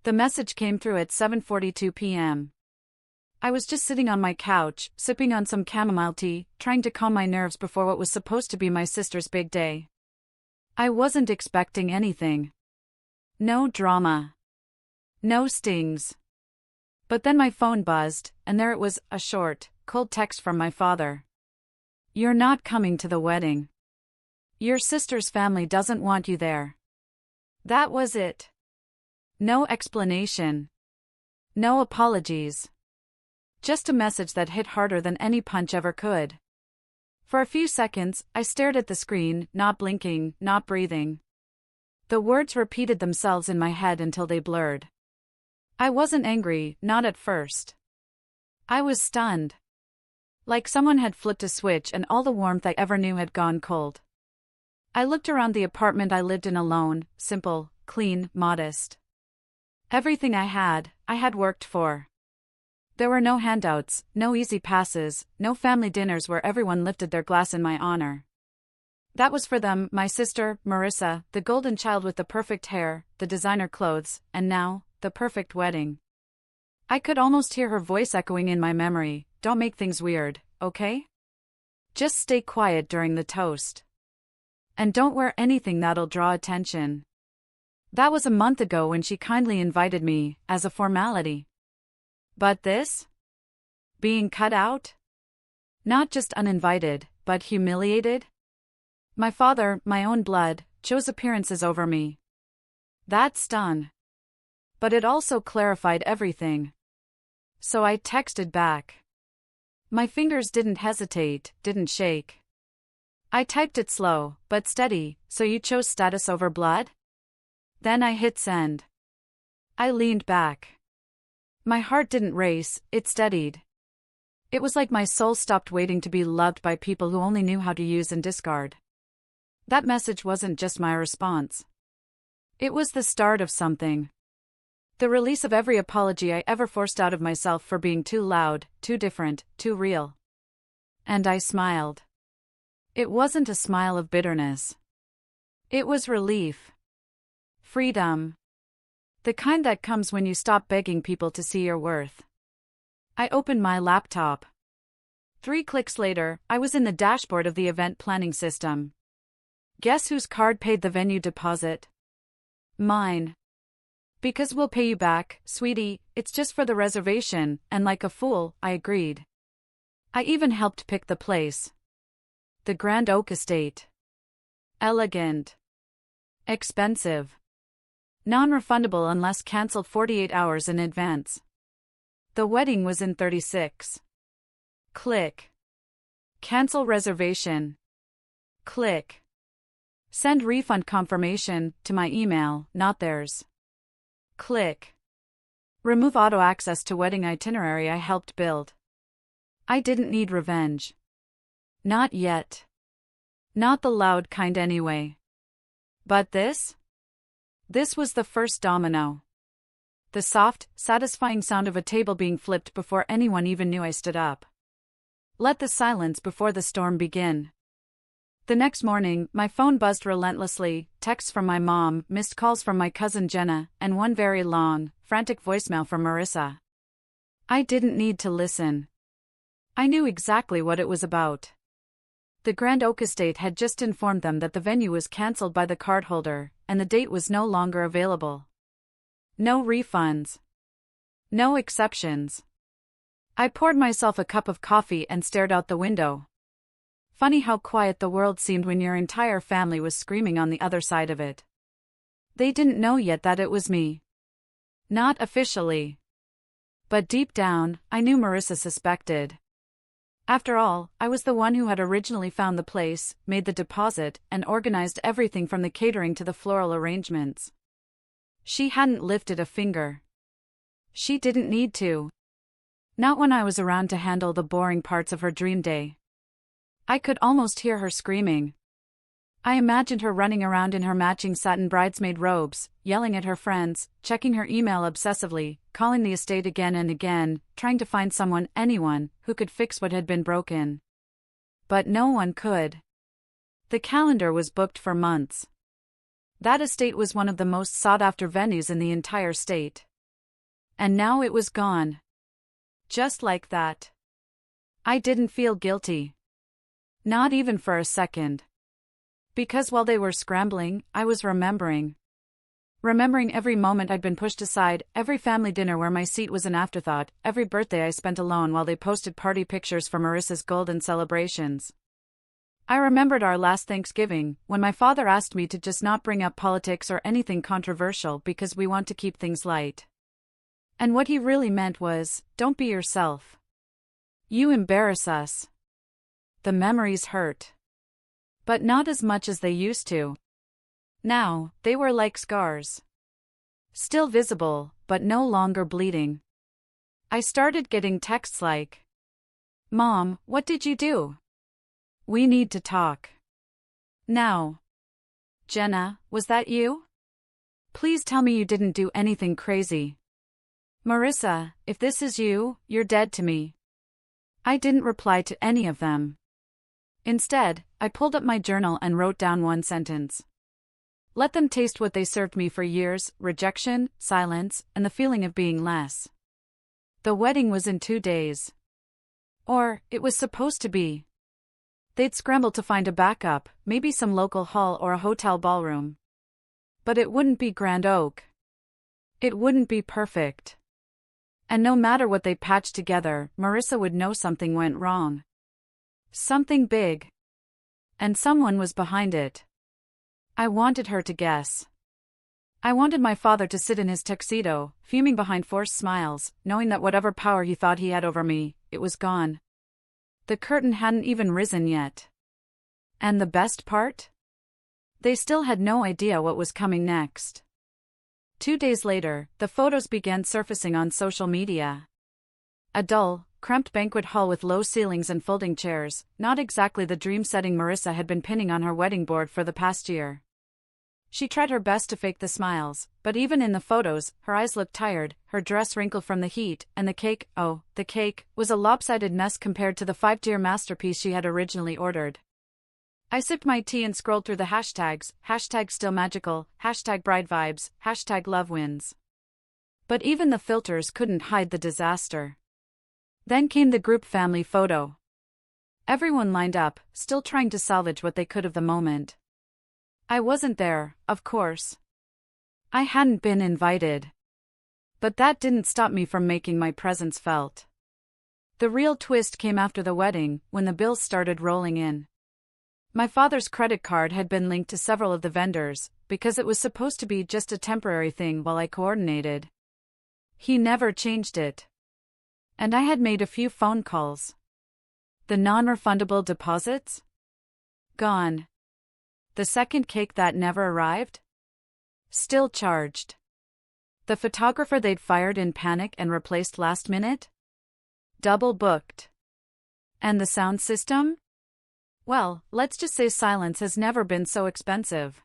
The message came through at 7:42 p.m. I was just sitting on my couch, sipping on some chamomile tea, trying to calm my nerves before what was supposed to be my sister's big day. I wasn't expecting anything. No drama. No stings. But then my phone buzzed, and there it was, a short, cold text from my father. "You're not coming to the wedding. Your sister's family doesn't want you there." That was it. No explanation. No apologies. Just a message that hit harder than any punch ever could. For a few seconds, I stared at the screen, not blinking, not breathing. The words repeated themselves in my head until they blurred. I wasn't angry, not at first. I was stunned. Like someone had flipped a switch and all the warmth I ever knew had gone cold. I looked around the apartment I lived in alone, simple, clean, modest. Everything I had worked for. There were no handouts, no easy passes, no family dinners where everyone lifted their glass in my honor. That was for them, my sister, Marissa, the golden child with the perfect hair, the designer clothes, and now, the perfect wedding. I could almost hear her voice echoing in my memory, "Don't make things weird, okay? Just stay quiet during the toast. And don't wear anything that'll draw attention." That was a month ago when she kindly invited me, as a formality. But this? Being cut out? Not just uninvited, but humiliated? My father, my own blood, chose appearances over me. That stung. But it also clarified everything. So I texted back. My fingers didn't hesitate, didn't shake. I typed it slow, but steady, "So you chose status over blood?" Then I hit send. I leaned back. My heart didn't race, it steadied. It was like my soul stopped waiting to be loved by people who only knew how to use and discard. That message wasn't just my response. It was the start of something. The release of every apology I ever forced out of myself for being too loud, too different, too real. And I smiled. It wasn't a smile of bitterness. It was relief. Freedom. The kind that comes when you stop begging people to see your worth. I opened my laptop. 3 clicks later, I was in the dashboard of the event planning system. Guess whose card paid the venue deposit? Mine. "Because we'll pay you back, sweetie, it's just for the reservation," and like a fool, I agreed. I even helped pick the place. The Grand Oak Estate. Elegant. Expensive. Non-refundable unless cancelled 48 hours in advance. The wedding was in 36. Click. Cancel reservation. Click. Send refund confirmation, to my email, not theirs. Click. Remove auto access to wedding itinerary I helped build. I didn't need revenge. Not yet. Not the loud kind anyway. But this? This was the first domino. The soft, satisfying sound of a table being flipped before anyone even knew I stood up. Let the silence before the storm begin. The next morning, my phone buzzed relentlessly, texts from my mom, missed calls from my cousin Jenna, and one very long, frantic voicemail from Marissa. I didn't need to listen. I knew exactly what it was about. The Grand Oak Estate had just informed them that the venue was cancelled by the cardholder, and the date was no longer available. No refunds. No exceptions. I poured myself a cup of coffee and stared out the window. Funny how quiet the world seemed when your entire family was screaming on the other side of it. They didn't know yet that it was me. Not officially. But deep down, I knew Marissa suspected. After all, I was the one who had originally found the place, made the deposit, and organized everything from the catering to the floral arrangements. She hadn't lifted a finger. She didn't need to. Not when I was around to handle the boring parts of her dream day. I could almost hear her screaming. I imagined her running around in her matching satin bridesmaid robes, yelling at her friends, checking her email obsessively, calling the estate again and again, trying to find someone, anyone, who could fix what had been broken. But no one could. The calendar was booked for months. That estate was one of the most sought-after venues in the entire state. And now it was gone. Just like that. I didn't feel guilty. Not even for a second. Because while they were scrambling, I was remembering. Remembering every moment I'd been pushed aside, every family dinner where my seat was an afterthought, every birthday I spent alone while they posted party pictures for Marissa's golden celebrations. I remembered our last Thanksgiving, when my father asked me to just not bring up politics or anything controversial because we want to keep things light. And what he really meant was, don't be yourself. You embarrass us. The memories hurt. But not as much as they used to. Now, they were like scars. Still visible, but no longer bleeding. I started getting texts like, "Mom, what did you do? We need to talk. Now. Jenna, was that you? Please tell me you didn't do anything crazy. Marissa, if this is you, you're dead to me." I didn't reply to any of them. Instead, I pulled up my journal and wrote down one sentence. Let them taste what they served me for years: rejection, silence, and the feeling of being less. The wedding was in 2 days. Or, it was supposed to be. They'd scramble to find a backup, maybe some local hall or a hotel ballroom. But it wouldn't be Grand Oak. It wouldn't be perfect. And no matter what they patched together, Marissa would know something went wrong. Something big. And someone was behind it. I wanted her to guess. I wanted my father to sit in his tuxedo, fuming behind forced smiles, knowing that whatever power he thought he had over me, it was gone. The curtain hadn't even risen yet. And the best part? They still had no idea what was coming next. 2 days later, the photos began surfacing on social media. A dull, cramped banquet hall with low ceilings and folding chairs, not exactly the dream setting Marissa had been pinning on her wedding board for the past year. She tried her best to fake the smiles, but even in the photos, her eyes looked tired, her dress wrinkled from the heat, and the cake, was a lopsided mess compared to the 5-tier masterpiece she had originally ordered. I sipped my tea and scrolled through the hashtags, #stillmagical, #bridevibes, #lovewins. But even the filters couldn't hide the disaster. Then came the group family photo. Everyone lined up, still trying to salvage what they could of the moment. I wasn't there, of course. I hadn't been invited. But that didn't stop me from making my presence felt. The real twist came after the wedding, when the bills started rolling in. My father's credit card had been linked to several of the vendors, because it was supposed to be just a temporary thing while I coordinated. He never changed it. And I had made a few phone calls. The non-refundable deposits? Gone. The second cake that never arrived? Still charged. The photographer they'd fired in panic and replaced last minute? Double booked. And the sound system? Well, let's just say silence has never been so expensive.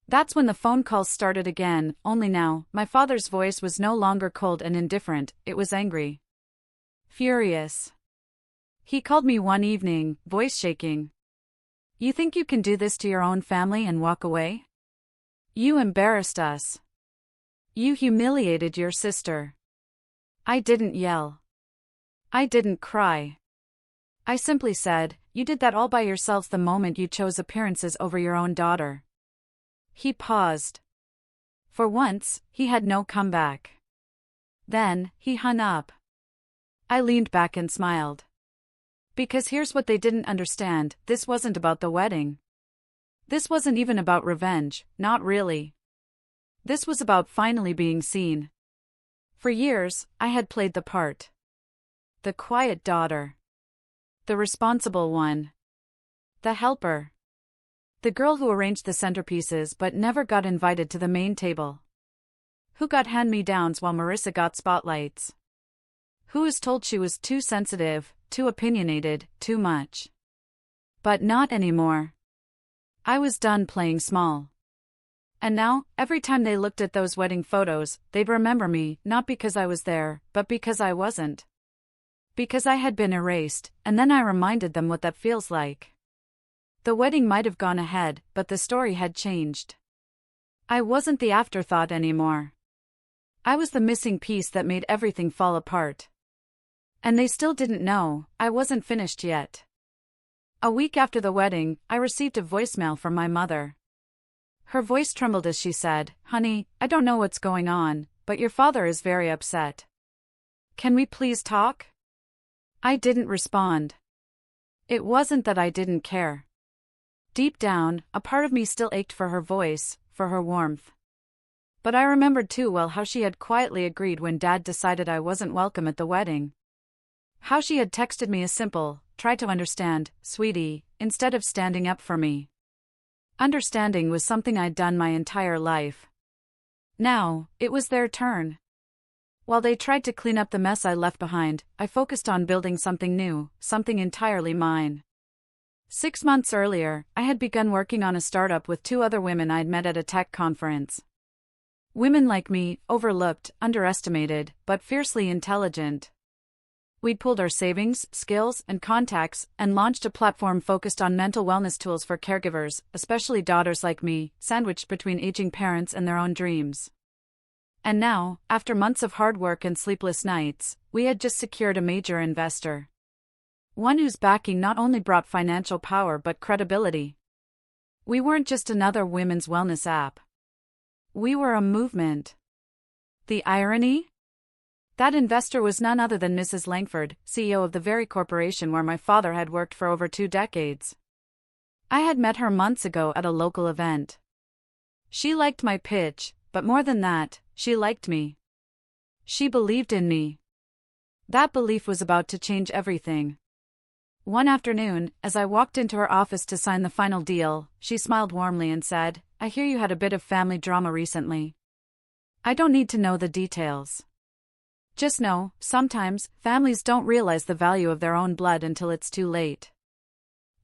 That's when the phone calls started again, only now, my father's voice was no longer cold and indifferent, it was angry. Furious. He called me one evening, voice shaking. "You think you can do this to your own family and walk away? You embarrassed us. You humiliated your sister." I didn't yell. I didn't cry. I simply said, "You did that all by yourselves the moment you chose appearances over your own daughter." He paused. For once, he had no comeback. Then, he hung up. I leaned back and smiled. Because here's what they didn't understand, this wasn't about the wedding. This wasn't even about revenge, not really. This was about finally being seen. For years, I had played the part. The quiet daughter. The responsible one. The helper. The girl who arranged the centerpieces but never got invited to the main table. Who got hand-me-downs while Marissa got spotlights. Who was told she was too sensitive, too opinionated, too much. But not anymore. I was done playing small. And now, every time they looked at those wedding photos, they'd remember me, not because I was there, but because I wasn't. Because I had been erased, and then I reminded them what that feels like. The wedding might have gone ahead, but the story had changed. I wasn't the afterthought anymore. I was the missing piece that made everything fall apart. And they still didn't know, I wasn't finished yet. A week after the wedding, I received a voicemail from my mother. Her voice trembled as she said, "Honey, I don't know what's going on, but your father is very upset. Can we please talk?" I didn't respond. It wasn't that I didn't care. Deep down, a part of me still ached for her voice, for her warmth. But I remembered too well how she had quietly agreed when Dad decided I wasn't welcome at the wedding. How she had texted me a simple, "Try to understand, sweetie," instead of standing up for me. Understanding was something I'd done my entire life. Now, it was their turn. While they tried to clean up the mess I left behind, I focused on building something new, something entirely mine. 6 months earlier, I had begun working on a startup with 2 other women I'd met at a tech conference. Women like me, overlooked, underestimated, but fiercely intelligent. We'd pooled our savings, skills, and contacts, and launched a platform focused on mental wellness tools for caregivers, especially daughters like me, sandwiched between aging parents and their own dreams. And now, after months of hard work and sleepless nights, we had just secured a major investor. One whose backing not only brought financial power but credibility. We weren't just another women's wellness app. We were a movement. The irony? That investor was none other than Mrs. Langford, CEO of the very corporation where my father had worked for over 2 decades. I had met her months ago at a local event. She liked my pitch, but more than that, she liked me. She believed in me. That belief was about to change everything. One afternoon, as I walked into her office to sign the final deal, she smiled warmly and said, "I hear you had a bit of family drama recently. I don't need to know the details. Just know, sometimes, families don't realize the value of their own blood until it's too late."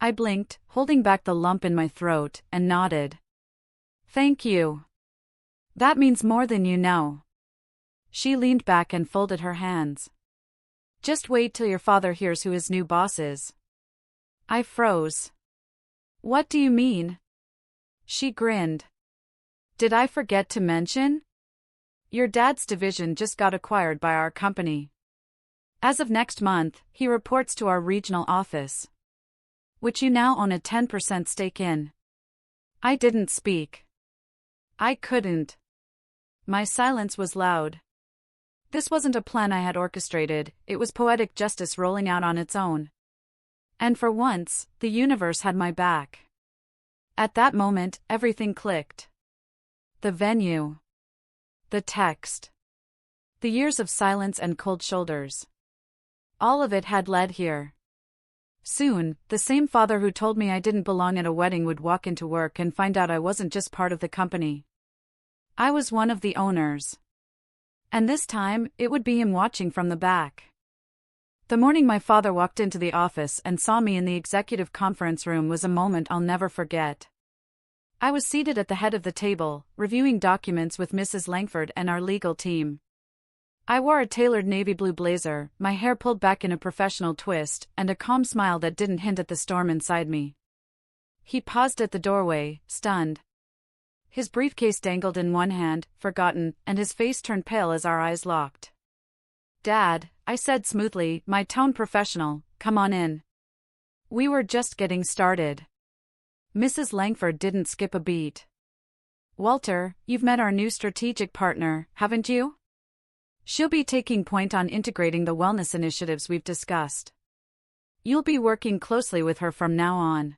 I blinked, holding back the lump in my throat, and nodded. "Thank you. That means more than you know." She leaned back and folded her hands. "Just wait till your father hears who his new boss is." I froze. "What do you mean?" She grinned. "Did I forget to mention? Your dad's division just got acquired by our company. As of next month, he reports to our regional office, which you now own a 10% stake in." I didn't speak. I couldn't. My silence was loud. This wasn't a plan I had orchestrated, it was poetic justice rolling out on its own. And for once, the universe had my back. At that moment, everything clicked. The venue. The text. The years of silence and cold shoulders. All of it had led here. Soon, the same father who told me I didn't belong at a wedding would walk into work and find out I wasn't just part of the company. I was one of the owners. And this time, it would be him watching from the back. The morning my father walked into the office and saw me in the executive conference room was a moment I'll never forget. I was seated at the head of the table, reviewing documents with Mrs. Langford and our legal team. I wore a tailored navy blue blazer, my hair pulled back in a professional twist, and a calm smile that didn't hint at the storm inside me. He paused at the doorway, stunned. His briefcase dangled in one hand, forgotten, and his face turned pale as our eyes locked. "Dad," I said smoothly, my tone professional, "come on in. We were just getting started." Mrs. Langford didn't skip a beat. "Walter, you've met our new strategic partner, haven't you? She'll be taking point on integrating the wellness initiatives we've discussed. You'll be working closely with her from now on."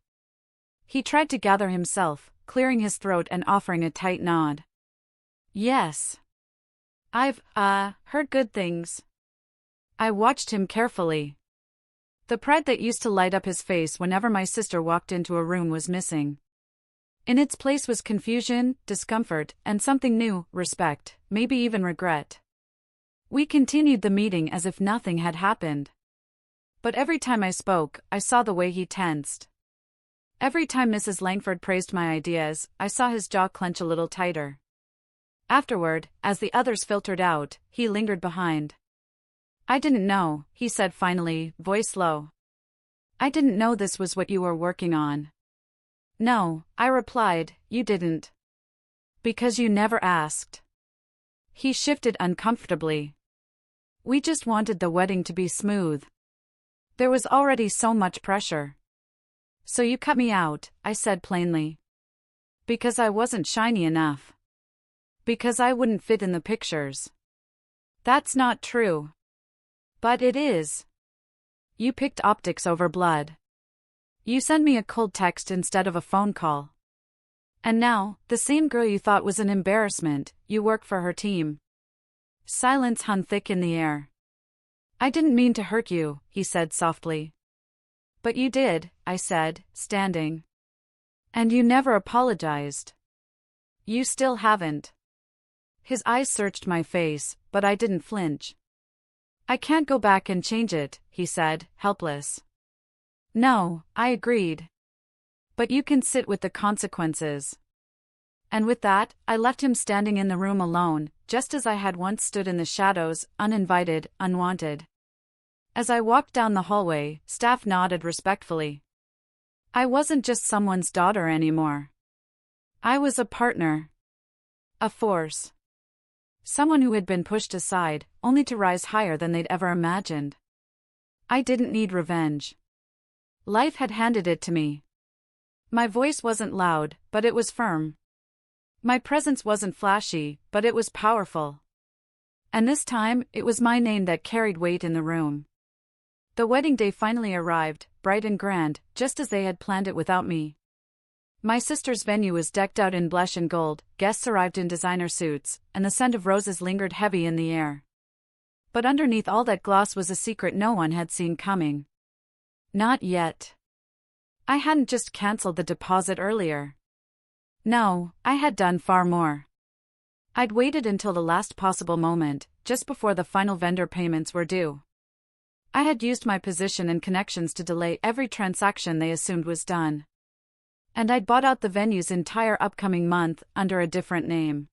He tried to gather himself, clearing his throat and offering a tight nod. "Yes. I've, heard good things." I watched him carefully. The pride that used to light up his face whenever my sister walked into a room was missing. In its place was confusion, discomfort, and something new, respect, maybe even regret. We continued the meeting as if nothing had happened. But every time I spoke, I saw the way he tensed. Every time Mrs. Langford praised my ideas, I saw his jaw clench a little tighter. Afterward, as the others filtered out, he lingered behind. "I didn't know," he said finally, voice low. "I didn't know this was what you were working on." "No," I replied, "you didn't. Because you never asked." He shifted uncomfortably. We just wanted the wedding to be smooth. There was already so much pressure. So you cut me out, I said plainly. Because I wasn't shiny enough. Because I wouldn't fit in the pictures. That's not true. But it is. You picked optics over blood. You sent me a cold text instead of a phone call. And now, the same girl you thought was an embarrassment, you work for her team. Silence hung thick in the air. I didn't mean to hurt you, he said softly. But you did, I said, standing. And you never apologized. You still haven't. His eyes searched my face, but I didn't flinch. I can't go back and change it, he said, helpless. No, I agreed. But you can sit with the consequences. And with that, I left him standing in the room alone, just as I had once stood in the shadows, uninvited, unwanted. As I walked down the hallway, staff nodded respectfully. I wasn't just someone's daughter anymore. I was a partner. A force. Someone who had been pushed aside, only to rise higher than they'd ever imagined. I didn't need revenge. Life had handed it to me. My voice wasn't loud, but it was firm. My presence wasn't flashy, but it was powerful. And this time, it was my name that carried weight in the room. The wedding day finally arrived, bright and grand, just as they had planned it without me. My sister's venue was decked out in blush and gold, guests arrived in designer suits, and the scent of roses lingered heavy in the air. But underneath all that gloss was a secret no one had seen coming. Not yet. I hadn't just cancelled the deposit earlier. No, I had done far more. I'd waited until the last possible moment, just before the final vendor payments were due. I had used my position and connections to delay every transaction they assumed was done. And I'd bought out the venue's entire upcoming month under a different name.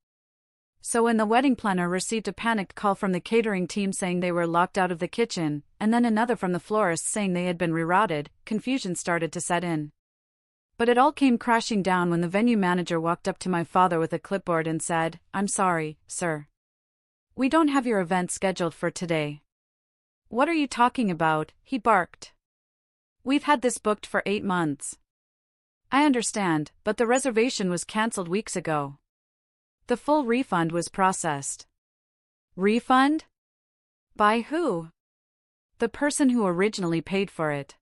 So when the wedding planner received a panicked call from the catering team saying they were locked out of the kitchen, and then another from the florist saying they had been rerouted, confusion started to set in. But it all came crashing down when the venue manager walked up to my father with a clipboard and said, "I'm sorry, sir. We don't have your event scheduled for today." "What are you talking about?" he barked. "We've had this booked for 8 months. I understand, but the reservation was cancelled weeks ago. The full refund was processed." Refund? By who? The person who originally paid for it.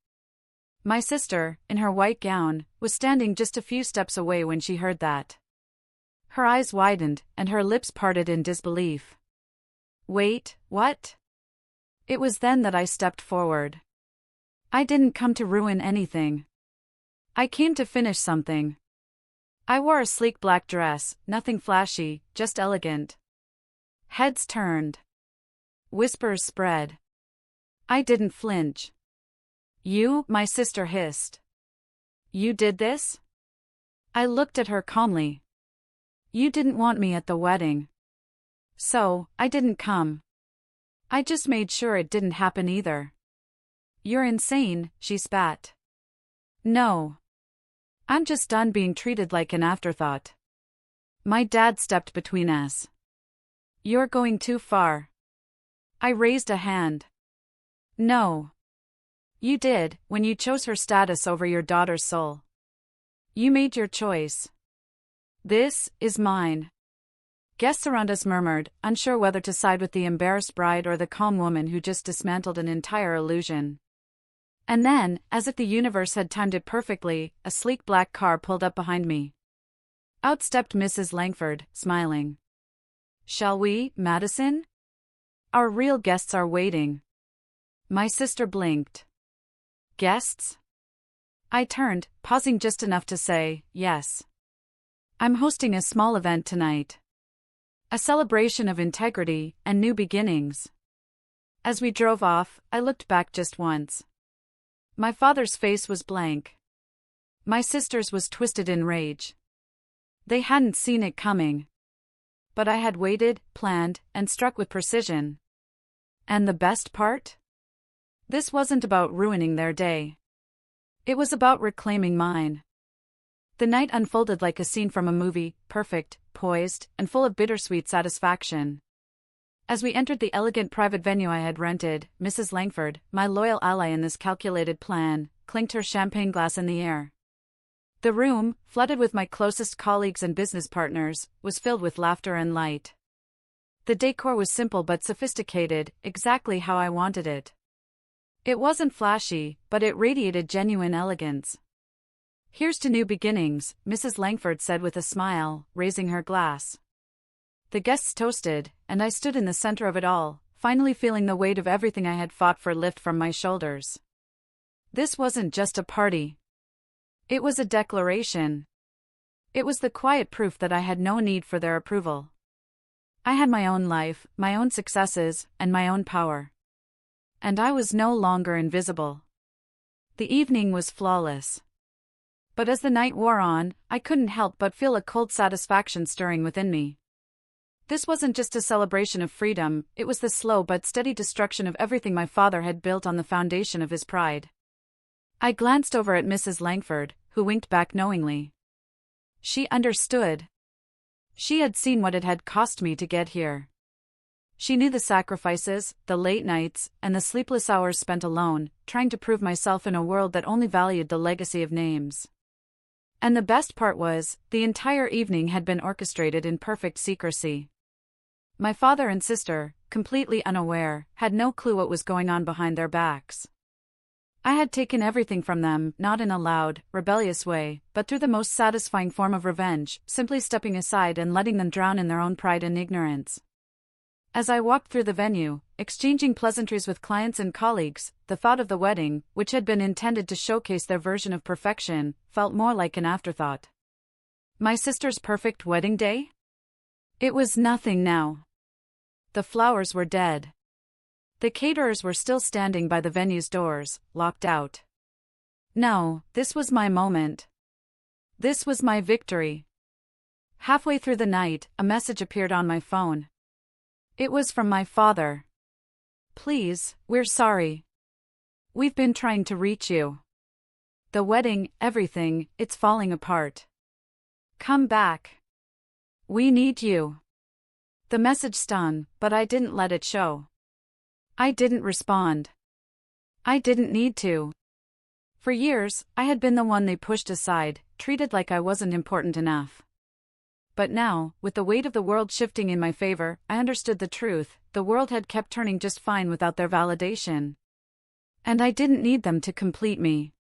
My sister, in her white gown, was standing just a few steps away when she heard that. Her eyes widened, and her lips parted in disbelief. Wait, what? It was then that I stepped forward. I didn't come to ruin anything. I came to finish something. I wore a sleek black dress, nothing flashy, just elegant. Heads turned. Whispers spread. I didn't flinch. "You," my sister hissed. "You did this?" I looked at her calmly. "You didn't want me at the wedding. So, I didn't come. I just made sure it didn't happen either." "You're insane," she spat. "No. I'm just done being treated like an afterthought." My dad stepped between us. "You're going too far." I raised a hand. "No. You did, when you chose her status over your daughter's soul. You made your choice. This is mine." Guests around us murmured, unsure whether to side with the embarrassed bride or the calm woman who just dismantled an entire illusion. And then, as if the universe had timed it perfectly, a sleek black car pulled up behind me. Out stepped Mrs. Langford, smiling. "Shall we, Madison? Our real guests are waiting." My sister blinked. "Guests?" I turned, pausing just enough to say, "Yes. I'm hosting a small event tonight. A celebration of integrity and new beginnings." As we drove off, I looked back just once. My father's face was blank. My sister's was twisted in rage. They hadn't seen it coming. But I had waited, planned, and struck with precision. And the best part? This wasn't about ruining their day. It was about reclaiming mine. The night unfolded like a scene from a movie, perfect, poised, and full of bittersweet satisfaction. As we entered the elegant private venue I had rented, Mrs. Langford, my loyal ally in this calculated plan, clinked her champagne glass in the air. The room, flooded with my closest colleagues and business partners, was filled with laughter and light. The decor was simple but sophisticated, exactly how I wanted it. It wasn't flashy, but it radiated genuine elegance. "Here's to new beginnings," Mrs. Langford said with a smile, raising her glass. The guests toasted, and I stood in the center of it all, finally feeling the weight of everything I had fought for lift from my shoulders. This wasn't just a party. It was a declaration. It was the quiet proof that I had no need for their approval. I had my own life, my own successes, and my own power. And I was no longer invisible. The evening was flawless. But as the night wore on, I couldn't help but feel a cold satisfaction stirring within me. This wasn't just a celebration of freedom, it was the slow but steady destruction of everything my father had built on the foundation of his pride. I glanced over at Mrs. Langford, who winked back knowingly. She understood. She had seen what it had cost me to get here. She knew the sacrifices, the late nights, and the sleepless hours spent alone, trying to prove myself in a world that only valued the legacy of names. And the best part was, the entire evening had been orchestrated in perfect secrecy. My father and sister, completely unaware, had no clue what was going on behind their backs. I had taken everything from them, not in a loud, rebellious way, but through the most satisfying form of revenge, simply stepping aside and letting them drown in their own pride and ignorance. As I walked through the venue, exchanging pleasantries with clients and colleagues, the thought of the wedding, which had been intended to showcase their version of perfection, felt more like an afterthought. My sister's perfect wedding day? It was nothing now. The flowers were dead. The caterers were still standing by the venue's doors, locked out. No, this was my moment. This was my victory. Halfway through the night, a message appeared on my phone. It was from my father. "Please, we're sorry. We've been trying to reach you. The wedding, everything, it's falling apart. Come back. We need you." The message stung, but I didn't let it show. I didn't respond. I didn't need to. For years, I had been the one they pushed aside, treated like I wasn't important enough. But now, with the weight of the world shifting in my favor, I understood the truth: the world had kept turning just fine without their validation. And I didn't need them to complete me.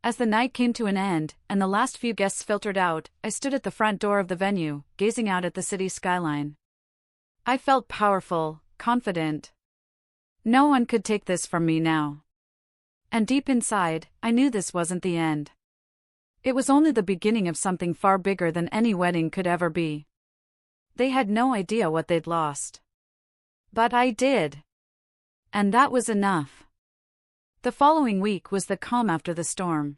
As the night came to an end, and the last few guests filtered out, I stood at the front door of the venue, gazing out at the city skyline. I felt powerful, confident. No one could take this from me now. And deep inside, I knew this wasn't the end. It was only the beginning of something far bigger than any wedding could ever be. They had no idea what they'd lost. But I did. And that was enough. The following week was the calm after the storm.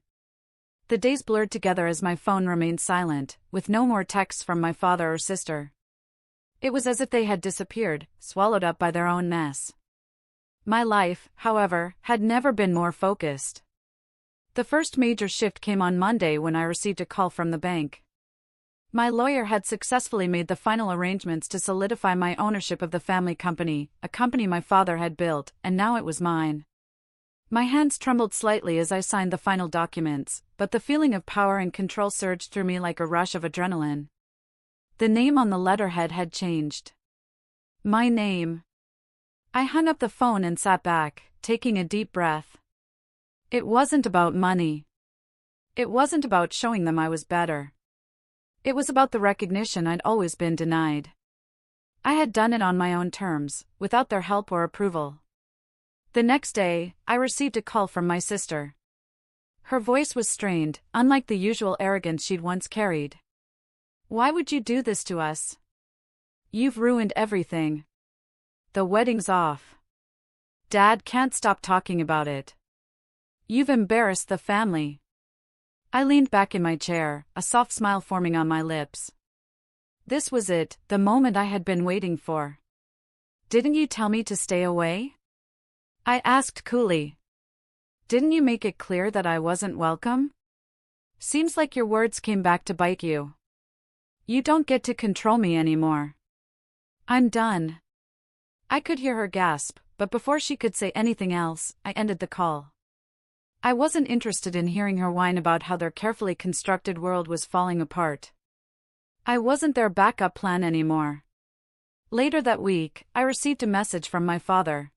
The days blurred together as my phone remained silent, with no more texts from my father or sister. It was as if they had disappeared, swallowed up by their own mess. My life, however, had never been more focused. The first major shift came on Monday when I received a call from the bank. My lawyer had successfully made the final arrangements to solidify my ownership of the family company, a company my father had built, and now it was mine. My hands trembled slightly as I signed the final documents, but the feeling of power and control surged through me like a rush of adrenaline. The name on the letterhead had changed. My name. I hung up the phone and sat back, taking a deep breath. It wasn't about money. It wasn't about showing them I was better. It was about the recognition I'd always been denied. I had done it on my own terms, without their help or approval. The next day, I received a call from my sister. Her voice was strained, unlike the usual arrogance she'd once carried. "Why would you do this to us? You've ruined everything. The wedding's off. Dad can't stop talking about it. You've embarrassed the family." I leaned back in my chair, a soft smile forming on my lips. This was it, the moment I had been waiting for. "Didn't you tell me to stay away?" I asked coolly. "Didn't you make it clear that I wasn't welcome? Seems like your words came back to bite you. You don't get to control me anymore. I'm done." I could hear her gasp, but before she could say anything else, I ended the call. I wasn't interested in hearing her whine about how their carefully constructed world was falling apart. I wasn't their backup plan anymore. Later that week, I received a message from my father.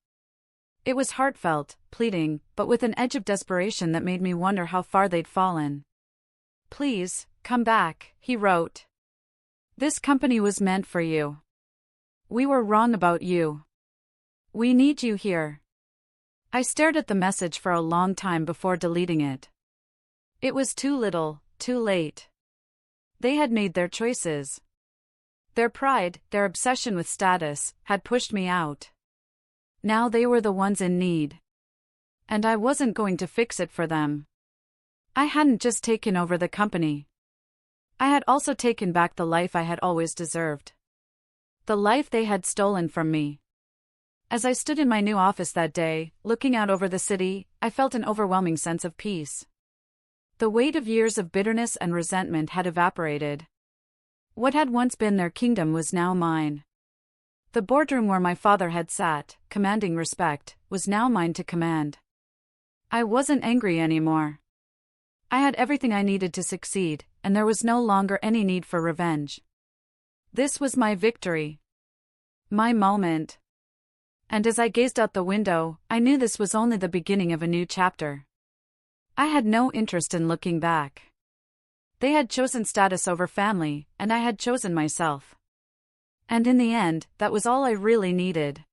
It was heartfelt, pleading, but with an edge of desperation that made me wonder how far they'd fallen. "Please, come back," he wrote. "This company was meant for you. We were wrong about you. We need you here." I stared at the message for a long time before deleting it. It was too little, too late. They had made their choices. Their pride, their obsession with status, had pushed me out. Now they were the ones in need. And I wasn't going to fix it for them. I hadn't just taken over the company. I had also taken back the life I had always deserved. The life they had stolen from me. As I stood in my new office that day, looking out over the city, I felt an overwhelming sense of peace. The weight of years of bitterness and resentment had evaporated. What had once been their kingdom was now mine. The boardroom where my father had sat, commanding respect, was now mine to command. I wasn't angry anymore. I had everything I needed to succeed, and there was no longer any need for revenge. This was my victory. My moment. And as I gazed out the window, I knew this was only the beginning of a new chapter. I had no interest in looking back. They had chosen status over family, and I had chosen myself. And in the end, that was all I really needed.